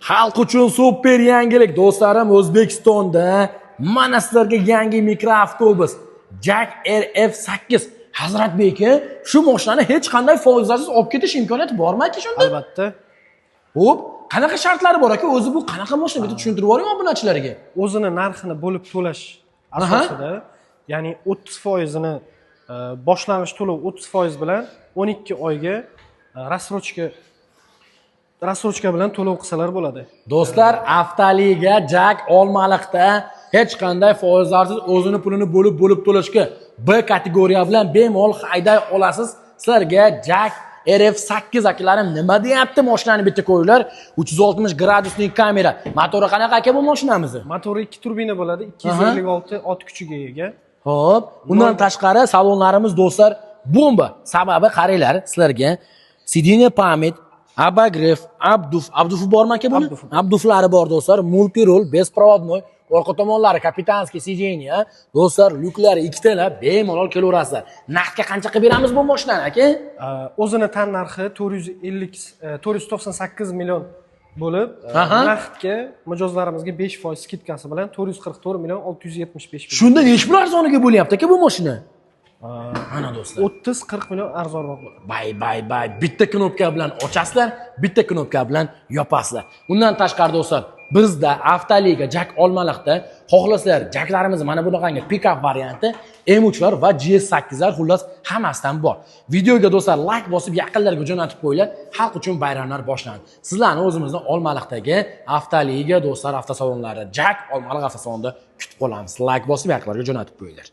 Xalq uchun super yangilik do'stlarim, O'zbekistonda mana sizlarga yangi mikroavtobus Jack RF8 Hazratbek, shu mashinani hech qanday foizsiz olib ketish imkoniyati bormi aka shunda? Albatta. Xo'p, qanaqa shartlari bor aka? O'zi bu qanaqa mashina? Bitta tushuntirib yuboring obunachilarga. O'zini narxini bo'lib to'lash asosida, ya'ni 30%ni boshlang'ich to'lov 30% bilan 12 oyga rassrochka bilan to'lov qilsalar bo'ladi. Do'stlar, Avtoliga Jack Olmaliqda hech qanday foizlarsiz o'zini pulini bo'lib to'lashga B kategoriya bilan bemalol hayday olasiz. Sizlarga Jack RF8 akalarim nima deyapti? Mashinani bitta qo'yinglar. 360 graduslik kamera. Motori qanaqa aka bu mashinamiz? Motori 2 turbina bo'ladi, 256 ot kuchiga ega. Xo'p, undan tashqari salonlarimiz do'stlar bomba. Sababi qaranglar, sizlarga sideniya pamyat, abagrev, abduf bormi aka buni? Abduflari bor do'stlar, multirol, bespроводной, orqa tomonlari kapitanskiy sideniya, do'stlar, lyuklari ikkitalab bemalol kelaverasizlar. Naqdga qancha qilib beramiz bu mashinani aka? O'zini tan narxi 498 million bo'lib, naqdga mijozlarimizga 5% skidkasi bilan 444 million 675 ming. Shunda necha pul arzoniga bo'lyapti aka bu mashina? Mana do'stlar, 30-40 million arzonroq bo'ladi. Bay. Bitta knopka bilan ochasizlar, bitta knopka bilan yopasizlar. Undan tashqari do'stlar, bizda Avtoliga Jack Olmaliqda xohlasizlar, Jacklarimiz mana bunaqangi pick-up varianti, M3lar va GS8lar xullas hammasidan bor. Videoga do'stlar like bosib yaqinlarga jo'natib qo'yinglar. Xalq uchun bayramlar boshlandi. Sizlarni o'zimizning Olmaliqdagi Avtoliga do'stlar avtosalonlarida Jack Olmaliq avtosalonida kutib qolamiz. Like bosib yaqinlarga jo'natib qo'yinglar.